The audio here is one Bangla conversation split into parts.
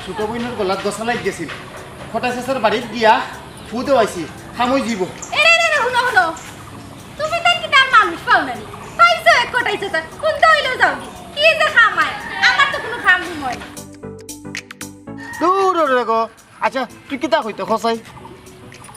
ছোট বইনের গলাত গছালাই গেছিল ফটা শেষের বাড়িত গিয়া ফু দেওয়াইছি খামই দিব শুনো শুনো তুমি তাই কি তার মানুষ পাও না পাইছো এক কোটাই চাচা কোনটা হইলেও যাও কি যে খামায় আমার তো কোনো খাম হয় না দূর রে গো আচ্ছা তুই কিতা কইতো খসাই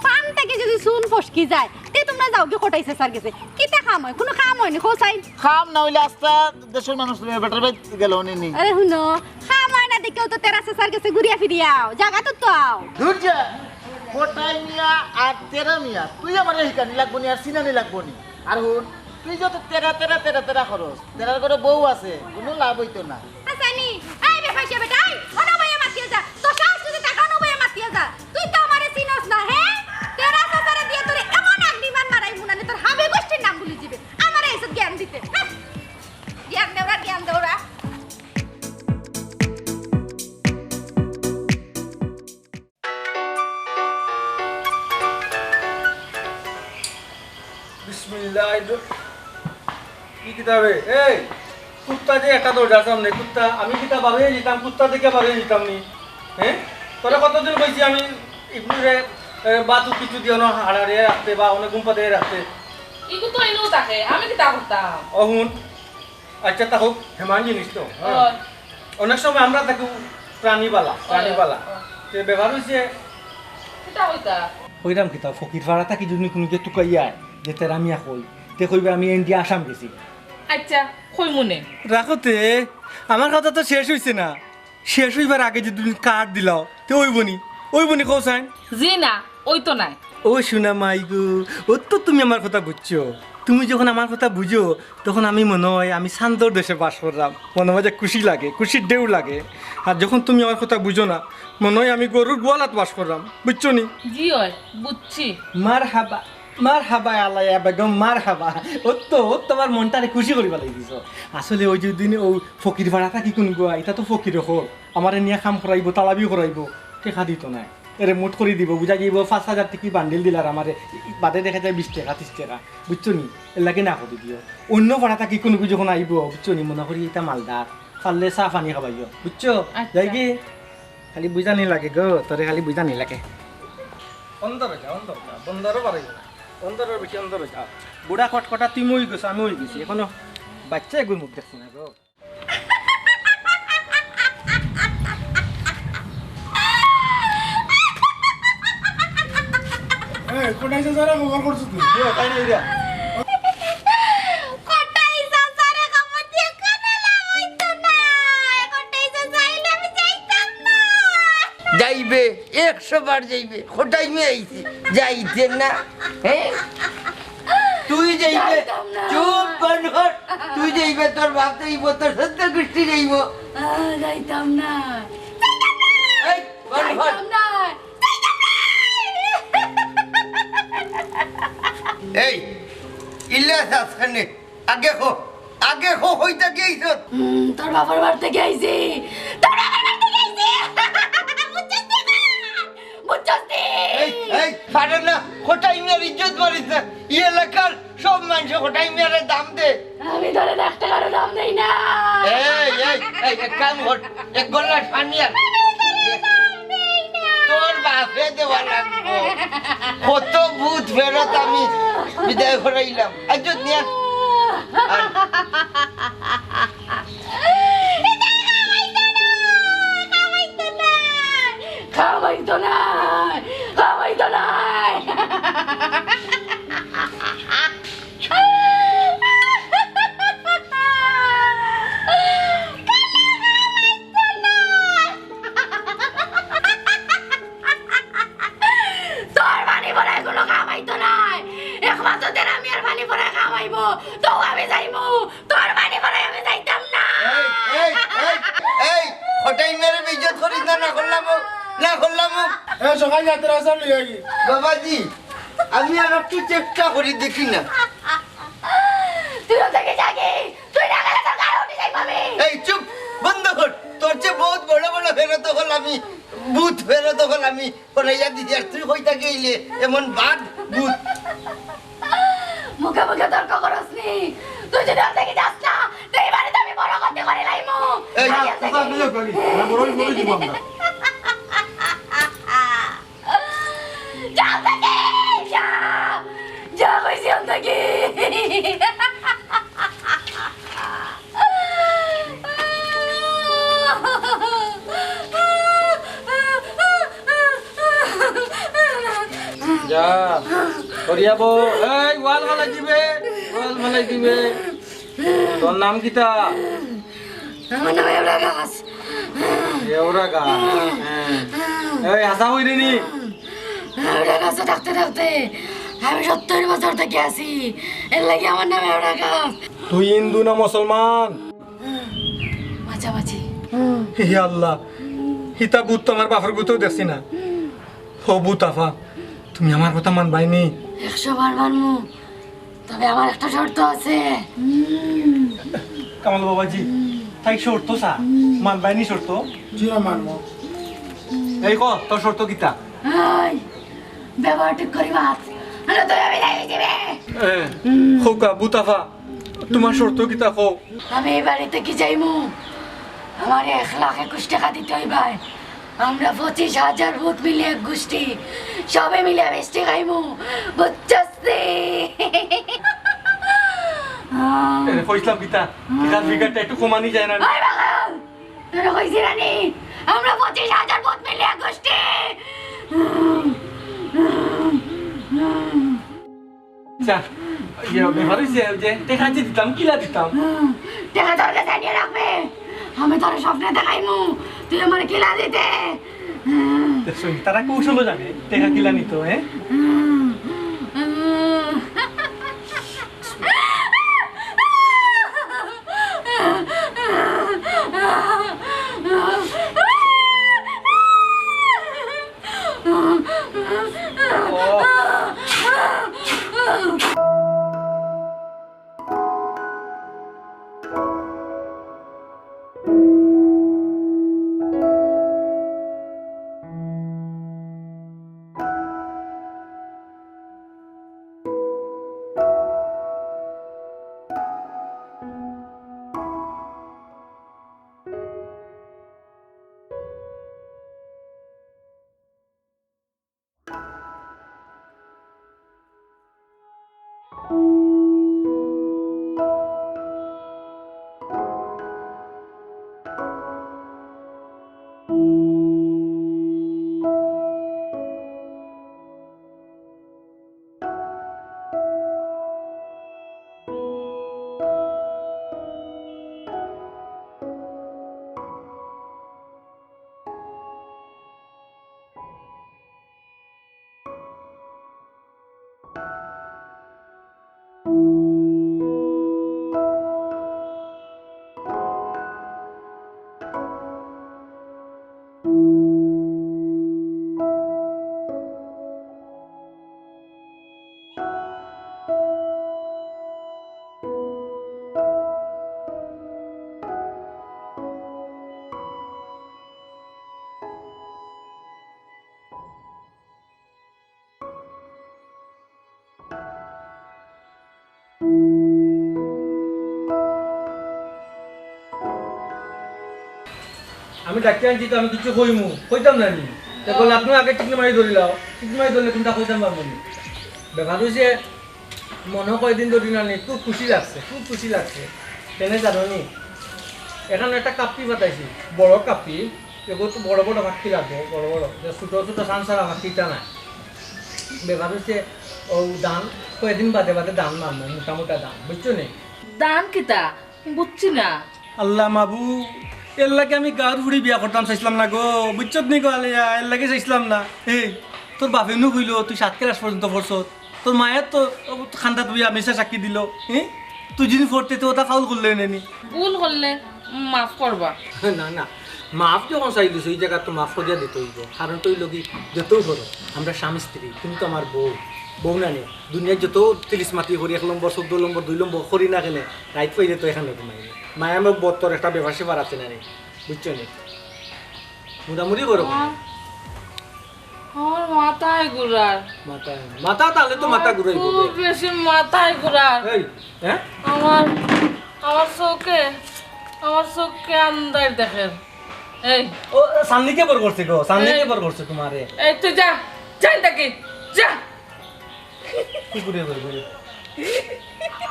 পান থেকে যদি সুন ফসকি যায় তে তোমরা যাও কি কোটাই চাচার গেছে কিতা খাম হয় কোনো খাম হয় না খোসাই খাম না হইলে আস্তা দেশের মানুষ বেটার বাই গেল নি আরে শুনো খাম হয় না দেখেও তো তেরা চাচার গেছে ঘুরিয়া ফিরিয়াও জায়গা তো আও দূর যা কোটাই মিয়া আর তেরা মিয়া তুই আমার হিকানি লাগবো নি আর সিনানি লাগবো নি আর হুন তুই যত তেরা খরচ তেরার করে বউ আছে কোনো লাভ হইতো না আচ্ছা নি এই বেফাইয়া বেটা এই ওনা ভাইয়া মাতিয়ে যা তো সাহস যদি টাকা নো ভাইয়া মাতিয়ে যা তুই তো আমারে চিনস না হে তেরা চাচারে দিয়ে তোরে এমন আগ্নিমান মারাই মুনানে তোর হাবে গোষ্ঠীর নাম ভুলে যাবে আমারে এসব জ্ঞান দিতে জ্ঞান দেওরা বিসমিল্লাহ কি কিতাবে এই কুত্তা যে একটা দৌড়ার সামনে কুত্তা আমি কিতাব ভাবে যেতাম কুত্তা থেকে ভাবে যেতাম নি হ্যাঁ তোরা কতদিন কইছি আমি ইবনুরে বাতু কিছু দিও না হাড়ারে রাখতে বা অনেক গুম্পা দিয়ে রাখতে ইকু তো ইনো থাকে আমি কি তা করতাম অহুন আচ্ছা তা হোক হেমান জিনিস তো অনেক সময় আমরা থাকি প্রাণীবালা সে ব্যবহার হয়েছে কিতা হইতা হইরাম কিতাব ফকির ভাড়া থাকি যদি কোনোকে টুকাইয়া যে তেরা মিয়া কই তে কইবে আমি ইন্ডিয়া আসাম গেছি আচ্ছা কই মনে রাখোতে আমার কথা তো শেষ হইছে না শেষ হইবার আগে যে তুমি কার্ড দিলাও তে ওই বনি কৌসাইন জি না ওই তো নাই ও শোনা মাইগু ও তো তুমি আমার কথা বুঝছো তুমি যখন আমার কথা বুঝো তখন আমি মনে হয় আমি শান্তর দেশে বাস করলাম মনে হয় যে খুশি লাগে খুশির ঢেউ লাগে আর যখন তুমি আমার কথা বুঝো না মনে হয় আমি গরুর গোয়ালাত বাস করলাম বুঝছো নি জি হয় বুঝছি মার হাবা আলাইয়া বেগম মার হাবা ও তো তোমার মনটারে খুশি করিবা লাগিছ আসলে ওই যেদিন ও ফকির ভাড়া থাকি কোন গোয়া এটা তো ফকির হোক আমার নিয়ে কাম করাইব তালাবিও করাইব টেকা দিত না এরে মোট করে দিব বুঝা যাইব 5,000 টাকা বান্ডিল দিলার আমারে বাদে দেখা যায় 20 টাকা 30 টাকা বুঝছো নি এর লাগে না করে দিও অন্য ভাড়া থাকি কোন যখন আইব বুঝছো নি মনে করি এটা মালদার পারলে চা পানি খাবাইও বুঝছো যাই কি খালি বুঝানি লাগে গো তোরে খালি বুঝানি লাগে অন্তরে যা বন্দরও পারে অন্তরের বেশি অন্তরে যা বুড়া কটকটা তুই মই গেছো আমি ওই গেছি এখনো বাচ্চা এগুলো মুখ দেখছি না গো কোটাই যারা মোবাইল করছিস তুই তাই না ইরা কোটাই চাচারে খবর দিয়ে কানে লাগাইতো না কোটাই চাচাইলে আমি যাইতাম না যাইবে 100 বার যাইবে খোটাই মে আইছি যাইতে না হ্যাঁ তুই যাইবে চুপ বনহট তুই যাইবে তোর বাপ যাইব তোর সত্য গোষ্ঠী যাইব যাইতাম না এই বনহট না এই ইল্লাস আসখানে আগে খো হইতা গেইছ তোর বাবার বাড়িতে গেছি তোর বাবার বাড়িতে গেছি বুঝছস এই পারে না খোটাই মেয়ের ইজ্জত মারিস না এই এলাকার সব মানুষ খোটাই মেয়ের দাম দে আমি ধরে 1 টাকারও দাম দেই না এই এক কাম কর এক গলা পানি আর তোর বাপে দেওয়া লাগবো কত ভূত ফেরত আমি বিদায় করাইলাম আজ নিয়া খাওয়াইতো না খোটাই মেরে ইজ্জত করিস না করলাম সকাল যাত্রা আসাম লিয়াগি বাবাজি আমি আর একটু চেষ্টা করি দেখি না তুই ওদিকে যাগে তুই না গেলে তোর গায়ে উঠে যাইব আমি এই চুপ বন্ধ কর তোর চেয়ে বহুত বড় ফেরত হল আমি ভূত ফেরত হল আমি করাইয়া দিদি আর তুই হইতা গেইলে এমন বাদ ভূত মুখে তর্ক করস নি তুই যদি ওদিকে যাস না তুই বাড়িতে আমি বড় করতে করে লাইমু এই কথা বলি বড়ই দিব আমরা যা করিয়াবো এই ওয়াল মালাই দিবে ওয়াল মালাই দিবে তোর নাম কিতা আমার নাম এবড়া গাছ। এওরা গা এই হাসা হইরে নি এবড়া গাছে ডাকতে ডাকতে আমি 70 বছর থেকে আছি, এর লাগে আমার নাম এবড়া গাছ। তুই হিন্দু না মুসলমান? মাঝামাঝি। হে আল্লাহ, হিতা ভূত তো আমার বাপের ভূতেও দেখছি না। ও ভূত আফা, তুমি আমার কথা মানবাইনি? 100 বার মানমু, তবে আমার একটা শর্ত আছে। কামাল বাবাজি, তাই শর্ত সা মানবাইনি শর্ত? জি মানবো। এই ক তোর শর্ত কিতা? এই ব্যবহার ঠিক করিবা, আরে তুই আমি যাই দিবে। খোকা ভূত আফা, তোমার শর্ত কিতা খো? আমি এই বাড়িতে কি যাইমু, আমার 1,21,000 টাকা দিতে হইবা। আমরা 25,000 ভূত মিলে এক গোষ্ঠী, সবে মিলে মিষ্টি খাইমু, বুঝছস? কইছিলাম কিতা কিতার ফিগারটা একটু কমানি যায় না? ওই বাগান তোর কইছি রানি, আমরা 25,000 ভূত মিলে এক গোষ্ঠী। আচ্ছা ইয়ে ব্যাপার হইছে যে টাকা যে দিতাম কিলা দিতাম? টাকা তোর কাছে নিয়ে রাখবে, আমি তোর স্বপ্নে দেখাইমু, তুই আমার কিলা দিতে। শুন তারা কৌশল জানে টাকা কিলা নিত। আমি ডাক্তার আনছি তো আমি কিছু কইমু কইতাম না নি তো বলে আপনি আগে টিকলি মারি ধরিলাও টিকলি মারি ধরলে কোনটা কইতাম পারবো নি ব্যাপার হইছে মনে কয়দিন ধরি না নি খুব খুশি লাগছে কেন জানো নি এখানে একটা কাপ্পি বাতাইছি বড় কাপ্পি এগুলো তো বড় বড় ভাক্তি লাগবে বড় বড় ছোটো ছোটো সানসারা ভাক্তিটা না ব্যাপার হচ্ছে ও দান কয়েকদিন বাদে বাদে দান মারবো মোটামোটা দান বুঝছো নি দান কিতা বুঝছি না। আল্লাহ মাবু এর লাগে আমি গাঁর ফুড়ি বিয়া করতাম চাইছিলাম না গো বুঝছত নি গো আলিয়া এর লাগে চাইছিলাম না। এই তোর বাপেনু কইল তুই 7 ক্লাস পর্যন্ত পড়ছত তোর মায়ের তো খান্দা তুই আমিষা সাক্ষী দিল তুই যিনি পড়তে তো ওটা ফাউল করলে নেনি ভুল করলে মাফ করবা। না না মাফ যখন চাইলিস ওই জায়গা তো মাফ করিয়া দিতে হইব কারণ তুই লগি যতই করো আমরা স্বামী স্ত্রী তুমি তো আমার বউ না নে দুনিয়ার যত 30 মাতি করি 1 নম্বর 14 নম্বর 2 নম্বর করি না গেলে রাইট পাইলে তো এখানে ঘুমাই মায়া আমার বত্তর একটা ব্যবসা সেবার আছে না রে বুঝছো নি মোটামুটি করো আমার মাথায় ঘুরার মাথা তাহলে তো মাথা ঘুরাইব খুব বেশি মাথায় ঘুরার। এই হ্যাঁ আমার চোখকে আন্দার দেখেন। এই ও সামনে বর করছে গো সামনে বর করছে তোমারে এই তুই যা যাই থাকি যা কি করে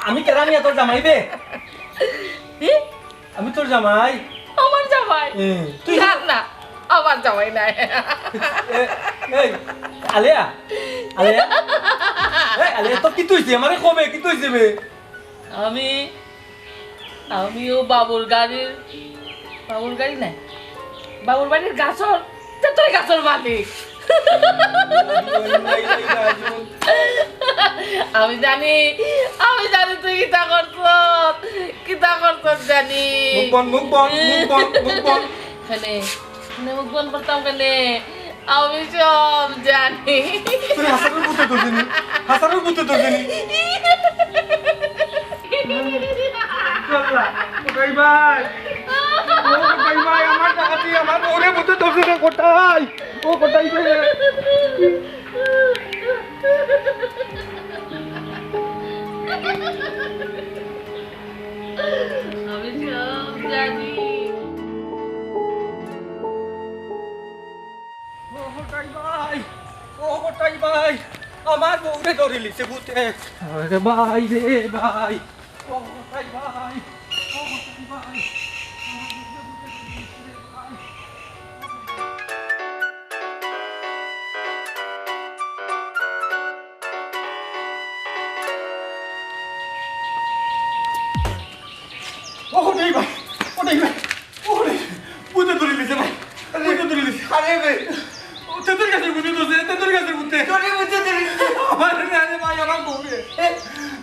আমি কেরা নিয়ে তোর জামাই বে আমি তোর জামাই আমার জামাই তুই না না আমার জামাই নাই এই আলিয়া আলিয়া এই আলিয়া তো কি তুইছে আমারে কবে কি তুইছে বে আমিও বাবুর গাড়ি নাই বাবুর বাড়ির গাছর তুই গাছর মালিক আমি জানি তুই কিতা করছ জানি মুখ বন খানে মুখ বন্ধ করতাম কেনে আমি সব জানি তুই হাসানোর বুতে ধরছিনি কোটাই ভাই আমার টাকা দিয়ে আমার ওরে বুতে ধরছে রে কোটাই ও কোটাই ভাই আমি সব জানি ও কোটাই ভাই আমার বউরে ধরে লিছে বুতে আরে ভাই রে ভাই ও কোটাই ভাই কোটাই ভাই বুতে ধরে লিছে ভাই বুতে ধরে লিছে আরে বে তেতুর গাছের বুতে ধরছে তেতুর গাছের বুতে তোরে বুঝতে দেরি আমার আরে ভাই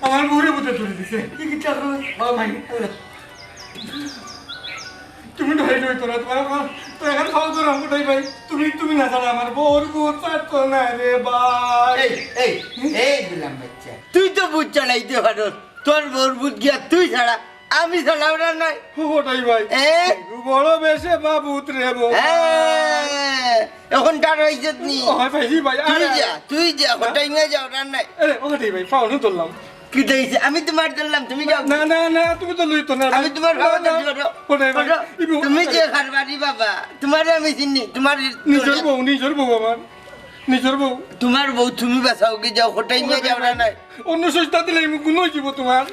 আমার বউরে বুতে ধরে দিছে কি কি চাকর ভাই তুমি ধরে লই তোরা তো এখন খাওয়া তোরা কোটাই ভাই তুমি না জানা আমার বউর বুত চাটতো না রে ভাই এই দিলাম বাচ্চা তুই তো বুঝ চালাইতে পারো তোর বউর বুঝ গিয়া তুই ছাড়া আমি চালাও না নাই কোটাই ভাই বড় বেশে বাবুত রে বউ এখন তার হইছে নি ভাই ভাই তুই যা হটাই নিয়ে যাও না নাই আরে কোটাই ভাই পাউনো তুললাম কি দিয়েছে আমি তোমার দিলাম তুমি যাও না তুমি তো লইতো না আমি তোমার বাবা কোটাই ভাই তুমি যে ঘরবাড়ি বাবা তোমারে আমি চিনি তোমার নিজের বউ আমার নিজের বউ তোমার বউ তুমি বাঁচাও কি যাও হটাই নিয়ে যাও না নাই অন্য সস্তা দিলে গুণ হইব তোমার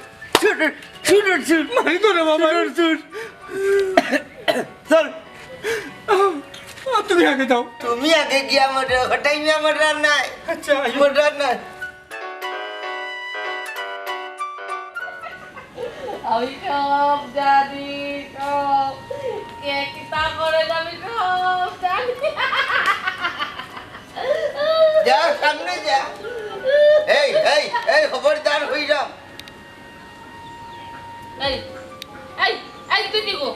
ছুট মারি তো রে বাবা চল তুমি আগে যাও তুমি আগে গিয়া মরে হটাই নিয়ে আমার রান নাই আচ্ছা মোর রান নাই আমি সব জানি সব কে কিতা করে আমি সব জানি যা সামনে যা এই খবরদার হই যাও এই তুই কি গো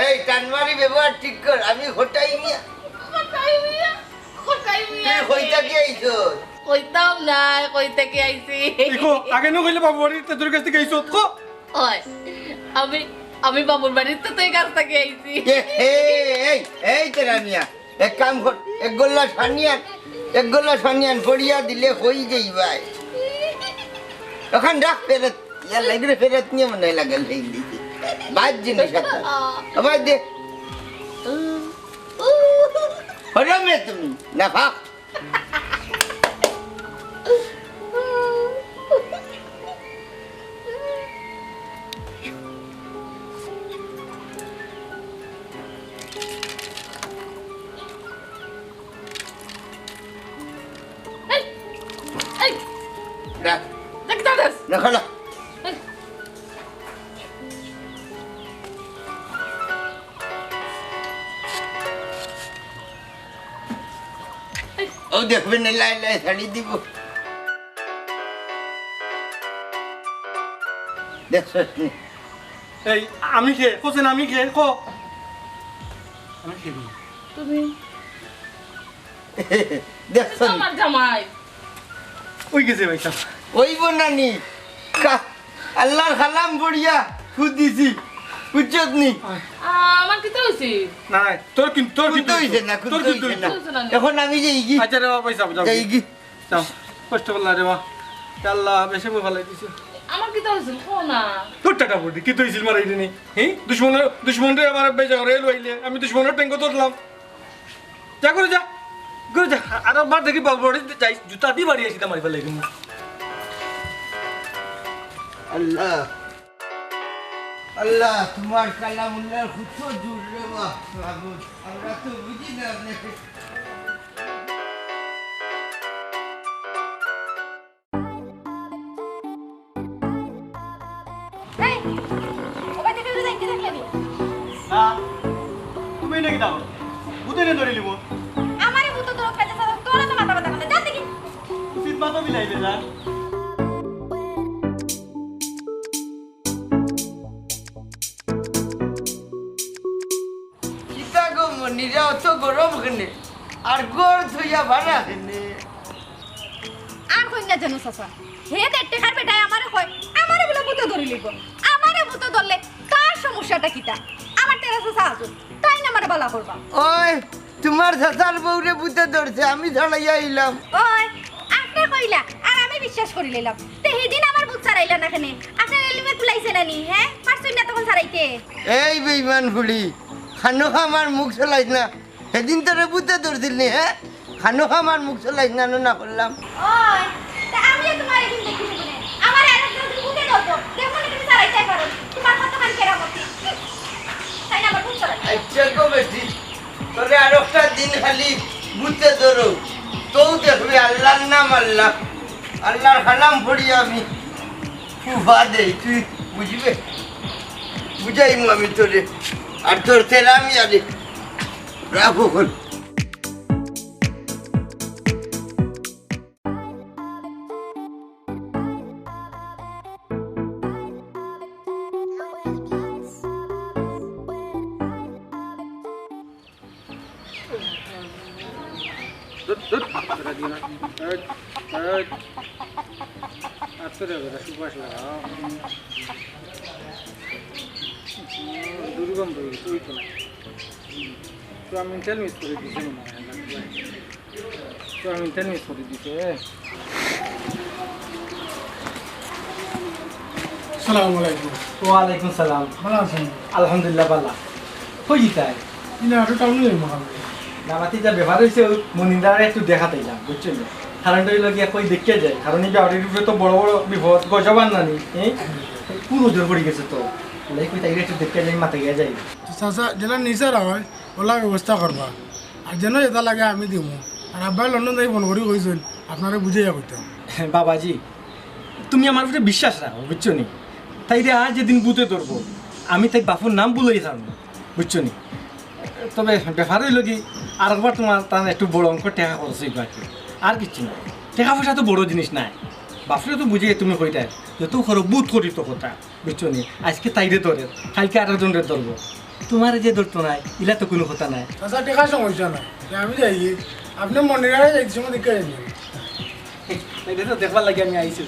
এই টানমারি ব্যবহার ঠিক কর আমি হটাই নিয়া কোথায় তুই হইতা কি আইছো কইতাম না কই থেকে আইছি দেখো আগে ন কইলে বাবু বাড়ি তোর কাছ থেকে আইছো তো ওই আমি বাবুর বাড়িতে তো এই কাছ থেকে আইছি এই তেরা মিয়া এক কাম কর এক গোল্লা সানিয়ান পড়িয়া দিলে হই যাই ভাই ওখান রাখ ফেরত ইয়া লাগলে ফেরত নিয়ে মনে লাগাল হয়ে দিতে বাদ জিনিস একটা আবার দে হলো মে তুমি না ভাগ রাখ না ও দেখবেন লাই শাড়ি দিব এই আমি খে কোসেন আমি খে কো আমি খেবি তুমি দেখছেন আমার জামাই ওই গেছে ভাই সাহেব ওই বনানি আল্লাহর খালাম বড়িয়া খুদিছি বুঝছত নি আমার কি তো হইছে না তোর কিন্তু হইছে না তোর কিন্তু এখন আমি যাই কি আচ্ছা রে বাবা পয়সা যাও যাই কি যাও কষ্ট করলা রে মা আল্লাহ বেশি মো ভালো দিছে আমার কি তো হইছে কো না তোর টাকা পড়ি কি তুইছিল মারাই দিনি হ্যাঁ দুশমন রে আমার বেজা করে লইলে আমি দুশমনের ট্যাঙ্ক তোরলাম যা করে যা আর বার দেখি বাবু বাড়ি যাই জুতা দিয়ে বাড়ি আসি মারি ফেলাই আল্লাহ আল্লাহ তোমার কালামুল্লাহর কত জোর রে মাহবুব আমরা তো বুঝি না এই ওবা থেকে যাইতে দেখলেনি তুমি নাকি দাও ভূতে নে ধরে লিব আমারে ভূত তোর কাছে তোরা তো মাথা ব্যথা করে যা দেখি উচিত মাথা মিলাইবে যা কিতা গো মনিরা অত গরম কেনে আর গর থইয়া ভাড়া কেনে আর কই না জানো চাচা হে দেড়টে খার বেটায় আমারে কয় আমারে বলে ভূত ধরি লিব আমারে ভূত ধরলে কার সমস্যাটা কিটা আমার তেরা চাচা আসুন তাই না আমারে বলা করবা ওই তোমার চাচার বউরে বুঝতে ধরছে আমি ছাড়াইয়া আইলাম ওই আপনি কইলা আর আমি বিশ্বাস করি লইলাম তে হেদিন আমার ভূত ছাড়াইলা না কেনে আপনার এলিমে কুলাইছে না নি হ্যাঁ পারছুই না তখন ছাড়াইতে এই বেঈমান ফুলি খানো আমার মুখ চলাইছ না সেদিন তোরে বুঝতে ধরছিল নি হ্যাঁ খানো আমার মুখ চলাইছ না না করলাম ওই তা আমি তোমার একদিন দেখি শুনে আমার আরেকজন ভূতে ধরবো দেখো তুমি ছাড়াইতে পারো তোমার কত কান কেরামতি তাই না আমার ভূত ছাড়াই আচ্ছা গো বেটি তোরে আর একটা দিন খালি বুঝতে ধরো তো দেখবি আল্লাহর নাম আল্লাহ আল্লাহর কালাম পড়ি আমি ফুফা দেই তুই বুঝবে বুঝাইমু আমি তোরে আর তোর তেরামি আরে রাখো কল দুর্গম রয়েছে ওই তো তো আমি তেল মিস করে দিয়েছি তো আমি তেল মিস করে দিতে আসসালামু আলাইকুম ওয়ালাইকুম সালাম ভালো আছেন আলহামদুলিল্লাহ বালা কই তাই না আরো টাউনে যাই মোটামুটি নামাতি যা ব্যবহার হয়েছে ওই মনিন্দারে একটু দেখাতে যাম বুঝছেন কারণটা হইল গিয়া কই দেখতে যায় কারণ এই বাড়ির উপরে তো বড় বড় বিপদ গজবান নানি পুরো জোর পড়ে গেছে তো কই তাই একটু দেখতে যাই মাথা গিয়া যাই চাচা যেটা নিচে হয় ওলা ব্যবস্থা করবা আর যেন এটা লাগে আমি দিব আর আব্বাই লন্ডন যাই ফোন করে কইছেন আপনারা বুঝাইয়া কইতাম বাবাজি তুমি আমার উপরে বিশ্বাস রাখো বুঝছো নি তাই রে আজ যেদিন বুঝতে ধরবো আমি তাই বাপুর নাম বলেই জানবো বুঝছো নি তবে ব্যাপার হইল কি আর একবার তোমার তার একটু বড় অঙ্ক টাকা খরচ হইব আর কি আর কিচ্ছু না টাকা পয়সা তো বড় জিনিস নাই বাপুরে তো বুঝে তুমি কইটাই যত খরচ বুধ করি তো কথা বুঝছো নি আজকে তাইরে ধরে কালকে আরেকজনের ধরবো তোমার যে ধরতো নাই ইলা তো কোনো কথা নাই চাচা টেকা সমস্যা নাই আমি যাই আপনি মন্দিরে যাই সময় দেখে যাই এটা তো দেখবার লাগে আমি আইছি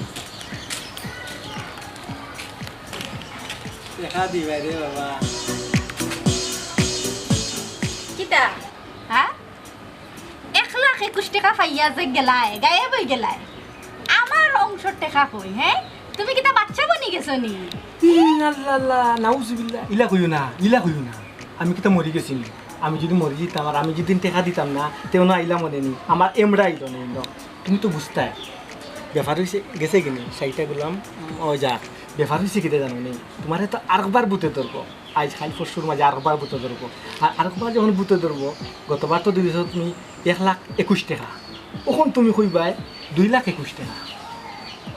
দেখা দিবাই রে বাবা কিতা হ্যাঁ 1,21,000 টাকা পাইয়া যে গেলায় গায়ে বই গেলায় আমার অংশের টাকা কই হ্যাঁ তুমি কিতা বাচ্চা বনি গেছো নি আল্লাহ নাউজুবিল্লাহ ইলা কইও না আমি কিতা মরি গেছি আমি যদি মরি যেতাম আর আমি যদি টাকা দিতাম না তেও না আইলা মনে নি আমার এমরা আইল নেই তুমি তো বুঝতাই ব্যাপার হয়েছে গেছে কিনি সাইটা গুলাম ও যাক ব্যাপার হয়েছে কিনা জানো নেই তোমার তো আরেকবার বুতে ধরবো আজ খাই পরশুর মাঝে আরেকবার বুতে ধরবো আর আরেকবার যখন বুতে ধরবো গতবার তো দিয়েছ তুমি 1,21,000 টাকা তখন তুমি কইবাই 2,21,000 টাকা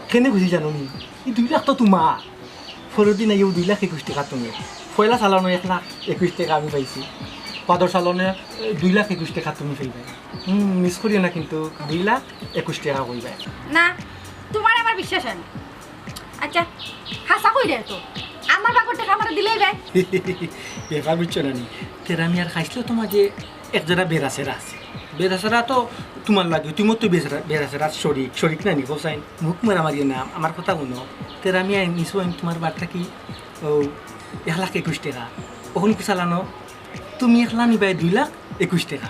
কেনে খুঁজি জানো নি এই 2 লাখ তো তোমার ফরদিন আইও 2,21,000 টাকা তুমি পয়লা চালানো 1,21,000 টাকা আমি পাইছি পাদর চালনে 2,21,000 টাকা তুমি পাইবাই মিস করিও না কিন্তু 2,21,000 টাকা কইবাই না তোমার আমার বিশ্বাস হয় না আচ্ছা হাসা কই রে তো আমার বাপর টাকা আমার দিলেই ভাই এবার বুঝছো না নি তেরামি আর খাইছিল তোমার যে একজোড়া বেড়াছেরা আছে বেড়াছেরা তো তোমার লাগে তুমি তো বেড়াছেরা শরিক না নি হোসাইন মুখ মারামারি না আমার কথা শুনো তেরামি নিছো তোমার বার্তা কি ও 1,21,000 টাকা ওখান কি চালানো তুমি একলা নিবাই 2,21,000 টাকা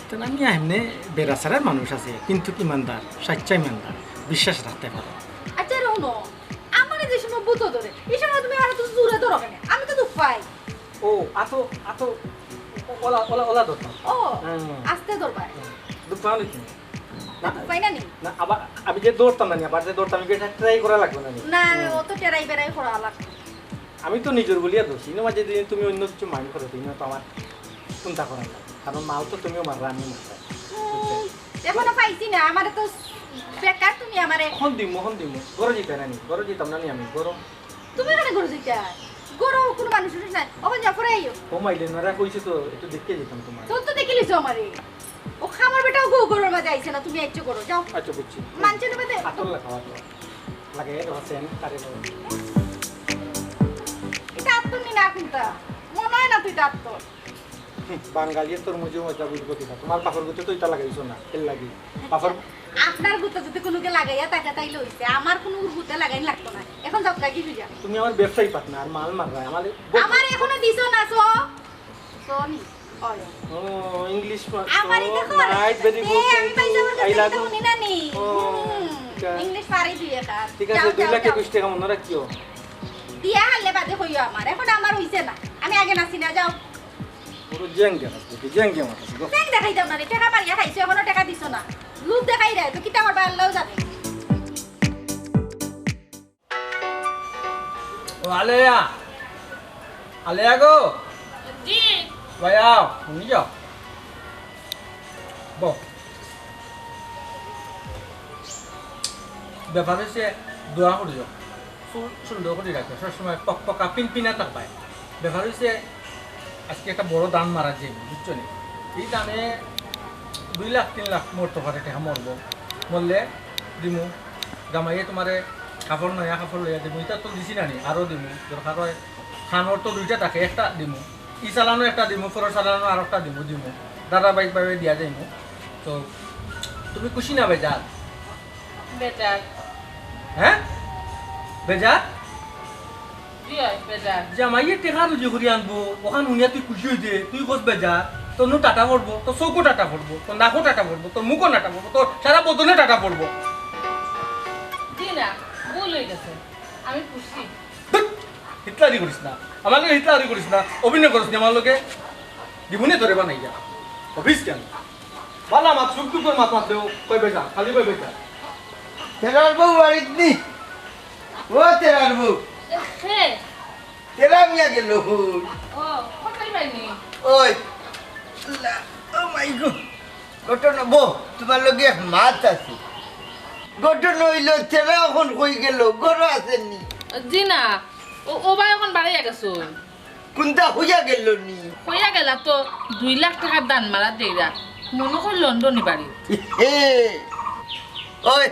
তেন আমি এমনি বেড়াছেরার মানুষ আছে কিন্তু ইমানদার সাচ্চা ইমানদার বিশ্বাস রাখতে পারো আচ্ছা রোনো আমার যে সময় বুতো ধরে এই সময় তুমি আর তো জোরে ধরো কেন আমি তো দুঃখ পাই ও আতো ওলা দরকার ও আস্তে ধরবা দুঃখ পাও নাকি পাই না নি না আবার আমি যে দৌড়তাম না আবার যে দৌড়তাম আমি এটা ট্রাই করা লাগবে না না অত টেরাই বেড়াই করা লাগবে আমি তো নিজের বলিয়া দোষী না মাঝে দিন তুমি অন্য কিছু মাইন্ড করো তুমি তো আমার চিন্তা করা না কারণ মাল তো তুমিও মাররা আমিও মাররা এখনো পাইছি না আমারে তো বেকার তুমি আমারে হন দিমু গরো জিতে না নি গরো জিতাম না নি আমি গরো তুমি এখানে গরু দিতা গরু কোনো মানুষ নাই ওখানে যা করে আইও ও মাইলে নরা কইছে তো একটু দেখতে যেতাম তোমার তোর তো দেখিলিস আমারে ও খামার বেটাও গরুর মাঝে আইছে না তুমি আইছো করো যাও আচ্ছা বুঝছি মানছে নেবে দে আতর খাওয়া তো লাগে রসেন তারে এটা আত্মর নি না কিন্তু মনে হয় না তুই আত্মর বাঙালির তোর মুজে মজা বুঝবো কিনা তোমার পাপড় গুতে তো এটা লাগাইছো না তেল লাগি পাপড় আপনার গুতে যদি কোনোকে লাগাইয়া টাকা তাইলে হইছে আমার কোনো গুতে লাগাই লাগতো না এখন যাও লাগি বুঝা তুমি আমার ব্যবসায়ী পার্টনার মাল মাররা আমার এখনো দিছো না সোনি ওই ও ইংলিশ আমারই দেখো রাইট ভেরি গুড আমি পাইছি আমার আই লাভ কাছে উনি না নি ও ইংলিশ পারি দুই একটা ঠিক আছে 2 লাখ 21 টাকা মনে রাখিও দিয়া হালে বাদে হইও আমার এখন আমার হইছে না আমি আগে নাচি না যাও পুরো জেঙ্গে আছে জেঙ্গে মারছে গো দেখ দেখাই দাও না রে টাকা পারিয়া খাইছো এখনো টাকা দিছো না লুক দেখাই রে তো কিটা করবা আল্লাহও জানে ও আলেয়া গো জি ভাইয়া শুনি যাও বো ব্যাপার হচ্ছে দোয়া করে যাও সুন্দর করে রাখো সবসময় পকা পিনপিনা তার পায় ব্যাপার হচ্ছে আজকে একটা বড় দান মারা যাবে বুঝছো নি এই দামে 2 লাখ 3 লাখ মরতে পারে টাকা মরবো মরলে দিমু জামাইয়ে তোমারে কাপড় নয়া কাপড় লইয়া দিমু এটা তো দিছি না নি আরও দিমু দরকার হয় খানোর তো 2টা থাকে একটা দিমু ই চালানো একটা দিমু ফরর চালানো আর একটা দিমু ধারাবাহিক ভাবে দিয়া যাইমু তো তুমি খুশি না বেজার বেটার হ্যাঁ বেজার জি বেটার জামাইয়ে টেকা রুজি করে আনবো ওখান উনিয়া তুই খুশি হইতে তুই কস বেজার তোর নো টাটা পড়বো তোর চৌকো টাটা পড়বো তোর নাকও টাটা পড়বো তোর মুখও টাটা পড়বো তোর সারা বদনে টাটা পড়বো জি না ভুল হয়ে গেছে আমি খুশি হিটলারি করিস না আমার লোকে হিটলারি করিস না অভিনয় করিস না আমার লোকে জীবনে তোরে বানাই যা অফিস কেন বালা মাত সুখ দুঃখের মাত দেও কই বেজা খালি কই বেজা তেরার বউ বাড়িত নি ও তেরার বউ হে তেরা মিয়া গেল ও কোথায় পাইনি ওই আল্লাহ ও মাই গড ঘটনা বউ তোমার লগে এক মাছ আছে ঘটনা হইল তেরা এখন কই গেল গরু আসেননি জি না ও ভাই এখন বাড়িয়ে গেছো কোনটা হইয়া গেল নি হইয়া গেলা তো 2 লাখ টাকার দান মারা দেইরা মনে কর লন্ডনই বাড়ি হে ওই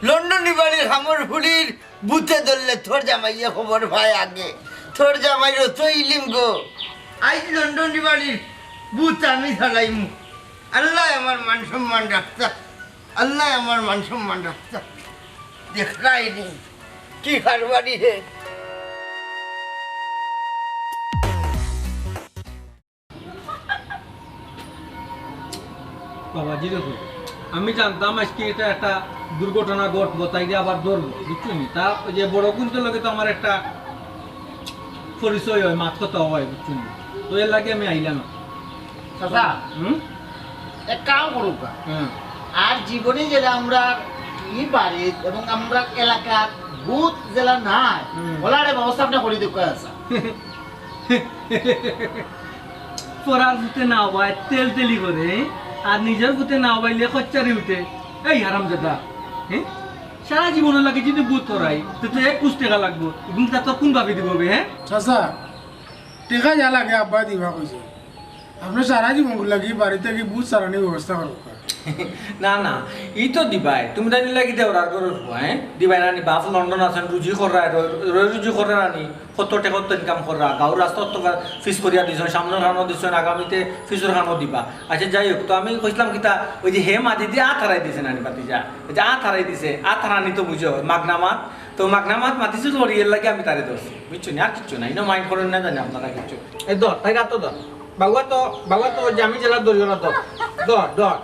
লন্ডনি বাড়ির হামর ফুলির বুতে ধরলে তোর জামাইয়া খবর ভাই আগে তোর জামাইর তো ইলিম গো আজ লন্ডনি বাড়ির বুত আমি ধরাইমু আল্লাহ আমার মান সম্মান রাখতা আল্লাহ আমার মান সম্মান রাখতা দেখাই নি কি কারবারি হে বাবাজি দেখো আমি জানতাম আজকে এটা একটা দুর্ঘটনা ঘটবো তাই দিয়ে আবার ধরবো বুঝছো নি তা ওই যে বড় কুঞ্চের লগে তো আমার একটা পরিচয় হয় মাত কথা হয় বুঝছো নি তো এর লাগে আমি আইলাম না চাচা হুম এক কাম করুক হ্যাঁ আর জীবনে যেটা আমরা ই বাড়ি এবং আমরা এলাকার ভূত জেলা নাই ওলারে ব্যবস্থা আপনি করে দেখো আছে পড়ার ভূতে না হবাই তেল তেলি করে আর নিজের ভূতে না হবাইলে খচ্চারি উঠে এই হারাম দাদা হ্যাঁ সারা জীবনের লাগে যদি ভূত করাই তো 21 টাকা লাগবো এবং তা তো কোন ভাবে দিব হ্যাঁ চাচা টেকা যা লাগে আব্বা দিবা কইছে আপনি সারা জীবন লাগি বাড়িতে কি বুঝ সারানি ব্যবস্থা করব না না ই তো দিবাই তুমি জানি লাগি দেওয়ার করে হ্যাঁ দিবাই রানি বাপ লন্ডন আছেন রুজি করা রুজি করে রানি 70 টাকা তো ইনকাম করা গাঁর রাস্তা তো ফিস করিয়া দিছ সামনের খানো দিছ আগামীতে ফিসের খানো দিবা আচ্ছা যাই হোক তো আমি কইলাম কিতা ওই যে হে মাদি দিয়ে আত হারাই দিছে নানি পাতিজা ওই যে আত হারাই দিছে আত হারানি তো বুঝো মাগনামাত তো মাগনামাত মাতিছে তো এর লাগে আমি তারে ধরছি বুঝছো না আর কিচ্ছু না ইনো মাইন্ড করেন না জানি আপনারা কিচ্ছু এই ধর তাই রাত তো ধর বাবা তো জামি জেলা ধরিও না ধর ধর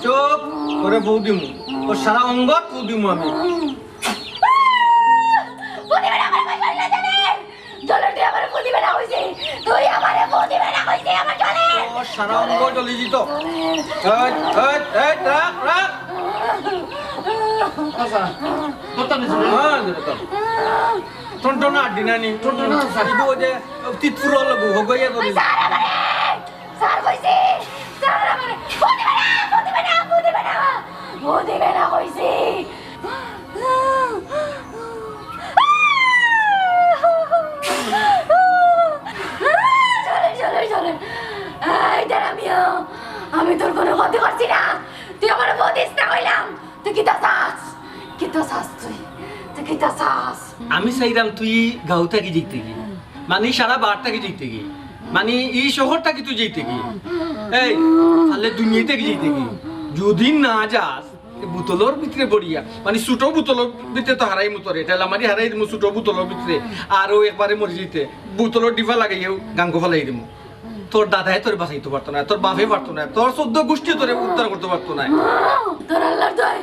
চোপ করে বউ দিমু ও সারা অঙ্গত বউ দিমু আমি প্রতিবেদন আমার কই করলা জানে জলের দিয়ে আমার প্রতিবেদন হইছে তুই আমারে প্রতিবেদন হইছে আমার জলে ও সারা অঙ্গ জ্বলি যেত রাখ রাখ আচ্ছা তোরটা নিছ হ্যাঁ যেটা টনটনা দিনানি টনটনা সারিব যে তিতপুর লগু হগইয়া ধরি স্যার কইছে স্যার আমারে প্রতিবেদন হইছে চলে আমি তোর কোনো ক্ষতি করছি না তুই আমার বদিস না কইলাম তুই কি চাস তুই কি চাস আমি চাইলাম তুই গাঁও থাকি যেতে কি মানে সারা বার থাকি যেতে কি মানে এই শহর থাকি তুই যেতে কি এই তাহলে দুনিয়া থেকে যেতে কি যদি না যাস বোতলের ভিতরে বড়িয়া মানে ছোট বোতলের ভিতরে তো হারাই মতরে তাহলে আমারই হারাই দিমু ছোট বোতলের ভিতরে আরও একবারে মরে যেতে বোতলের ডিফা লাগাইও গাঙ্গ ফেলাই দিমু তোর দাদাই তোর বাঁচাইতে পারতো না তোর বাপে পারতো না তোর 14 গোষ্ঠী তোরে উদ্ধার করতে পারতো না তোর আল্লাহর দয়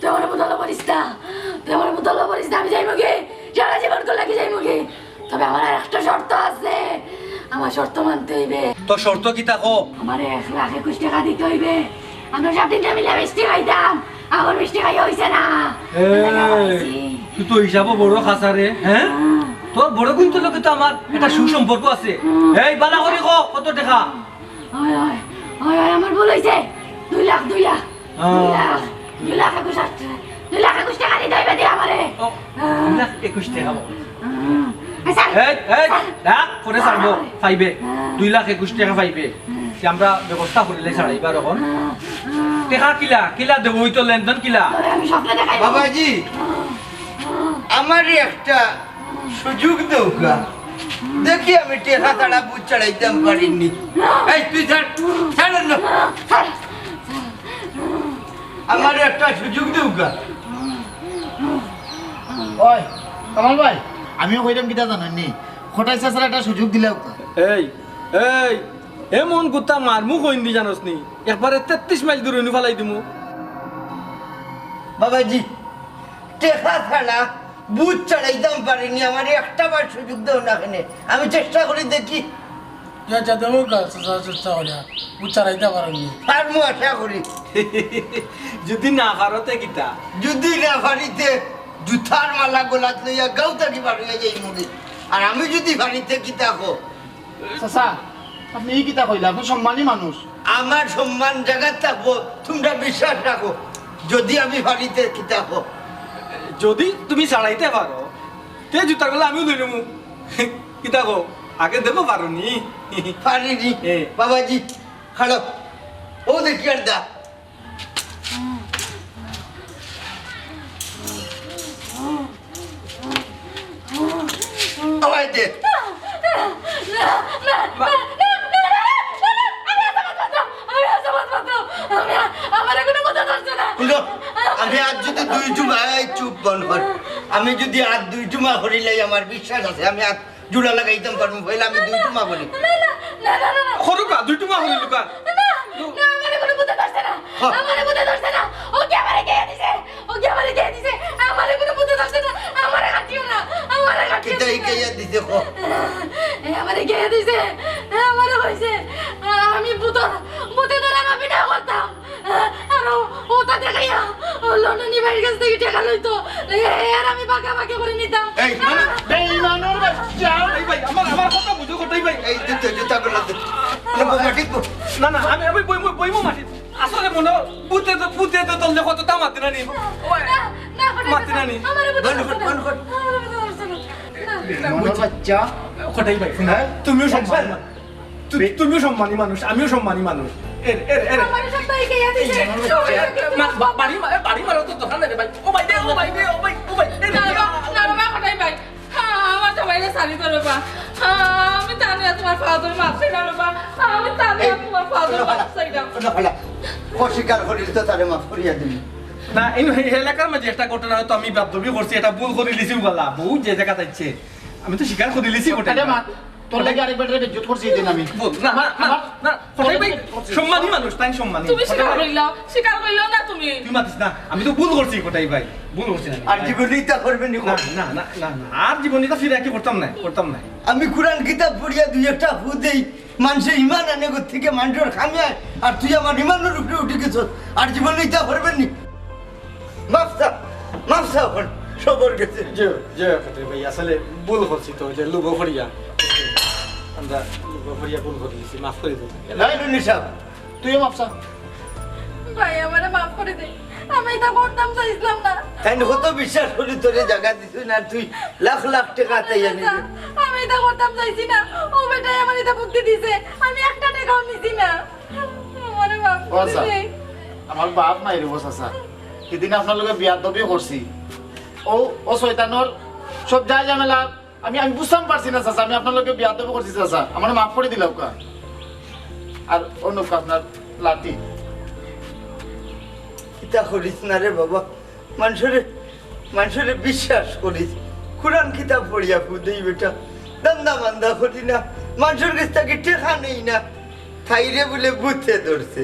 তুই আমার বোতল পারিস না আমি যাই মুখে সারা জীবন করে লাগে যাই মুখে তবে আমার আর একটা শর্ত আছে আমার শর্ত মানতে হইবে তোর শর্ত কি থাকো আমার 1,21 টাকা দিতে হইবে আমরা সব দিনটা মিলে মিষ্টি খাইতাম আমার মিষ্টি খাই হইছে না তুই তো হিসাবও বড় খাসারে হ্যাঁ তোর বড় কিন্তু লোকে তো আমার একটা সুসম্পর্ক আছে এই বালা করে কত টাকা আমার ভুল হইছে 2 লাখ 2 লাখ 2 লাখ 21 টাকা দিতে হইবে দিয়ে আমারে 21 টাকা এই রাখ পরে ছাড়বো পাইবে 2,21,000 টাকা পাইবে আমরা ব্যবস্থা করিলে ছাড়াইবার এখন টাকা কিলা দেবো ওই তো লেনদেন কিলা বাবাজি আমারই একটা সুযোগ দৌকা দেখি আমি টেকা ছাড়া বুঝ চড়াইতাম পারিনি এই তুই ছাড় না আমার একটা সুযোগ দৌকা ওই কামাল ভাই আমিও কইলাম কিটা জানেননি খটাই চাচার একটা সুযোগ দিলে এই এমন গুতা মারমু কইন দি জানোস নি একবারে 33 মাইল দূরে নি ফেলাই দিমু বাবাজি টেকা ছাড়া বুঝ চড়াইতাম পারিনি আমার একটা বার সুযোগ দাও না কেনে আমি চেষ্টা করি দেখি দেবো চেষ্টা করি উচ্চারাইতে পারেননি আর মু আশা করি যদি না পারতে কিতা যদি না পারিতে জুতার মালা গোলাত লইয়া গাঁও থাকি বার হইয়া যাই মুড়ি আর আমি যদি বাড়িতে কি থাকো চাচা আপনি এই কিতা কইলা আপনি সম্মানী মানুষ আমার সম্মান জায়গা থাকবো তোমরা বিশ্বাস রাখো যদি আমি বাড়িতে কি থাকো যদি তুমি ছাড়াইতে পারো তে জুতার গলা আমিও লই নেবো কিতা গো আগে দেবো পারো নি পারিনি বাবাজি খাড়ো ও দেখি আর দা আমায় দে আমি আজ যদি 2 জুমা চুপ বন কর আমি যদি আজ 2 জুমা করিলাই আমার বিশ্বাস আছে আমি আজ জুড়া লাগাইতাম পারবো বলে আমি 2 জুমা করি খরুকা 2 জুমা করি লুকা আমি ভূতে ধরে আমি বিনা করতাম আর ওটা দেখাইয়া লন্ডনি ভাইয়ের কাছ থেকে টাকা লইতো আর আমি বাঁকা বাঁকা করে নিতাম এই বেঈমানের বাচ্চা এই ভাই আমার কথা বুঝো কথাই ভাই এই জুতা গুলো মাটি না আমি বইমো মাটি আসলে মনে বুতে তো তললে কত দাম মাতে না নি মাতে না নি বন কর বেঈমানের বাচ্চা কথাই ভাই তুমিও সম্মানী তুমিও সম্মানী মানুষ আমিও সম্মানী মানুষ আমার সব তাই কে দিছে বাড়ি মারো তো দোকান রে ভাই ও ভাই না বাবা কোথায় ভাই আমার সবাইকে সারি করো বা আমি জানি না তোমার ফাদার মারছে না বাবা আমি জানি না তোমার ফাদার মারছে না অস্বীকার করিল তো তারে মাফ করিয়া দিবি না এই এলাকার মাঝে একটা ঘটনা হয়তো আমি বাধ্যবি করছি এটা ভুল করে লিছি গলা বহু যে জায়গা যাচ্ছে আমি তো স্বীকার করে লিছি ওটা মা তোর লাগে আরেক বেটারে বেজ্জত করছি দিন আমি বল, না না না না কোথায় ভাই সম্মানী মানুষ তাই সম্মানী তুমি স্বীকার করিলাও না তুমি তুই মাতিস না আমি তো ভুল করছি কোথায় ভাই ভুল করছি না আর জীবনে তা করবেন নি না না না না না আর জীবনে তো ফিরে কি করতাম না আমি কোরআন কিতাব পড়িয়া দুই একটা ফু দেই মানুষের ইমান আনে থেকে মানুষের খামিয়ায় আর তুই আমার ইমানের উপরে উঠে গেছ আর জীবনে তা করবেন নি মাফসা সবর গেছে যে যে ভাই আসলে ভুল করছি তো যে লুবো করিয়া আমরা লুবো করিয়া ভুল করে দিয়েছি মাফ করে দিও নাই নিশাব তুইও মাপসা ভাই আমারে মাফ করে দে আমি এটা করতাম চাইছিলাম না তাই কত বিশ্বাস করি তোরে জায়গা দিছুই না তুই লাখ লাখ টাকা তাই আনি আমি এটা করতাম চাইছি না ও বেটাই আমার এটা বুদ্ধি দিছে আমি একটা টাকাও নিছি না আমারে মাফ করে আচ্ছা। দে আমার বাপ নাই রে চাচা সেদিন আপনার লগে বিয়ার দবি করছি ও শয়তানোর সব যায় ঝামেলা আমি বুঝতাম পারছি না চাচা আমি আপনার লগে বিয়ার দবি করছি চাচা আমার মাফ করে দিলাম কা আর অন্য আপনার লাঠি ইতা করিস না রে বাবা মানুষের বিশ্বাস করিস কোরআন কিতাব পড়িয়া ফুদেই বেটা দান্দা মান্দা করি না মানুষের কাছ থেকে টেকা নেই না থাইরে বলে ভূতে ধরছে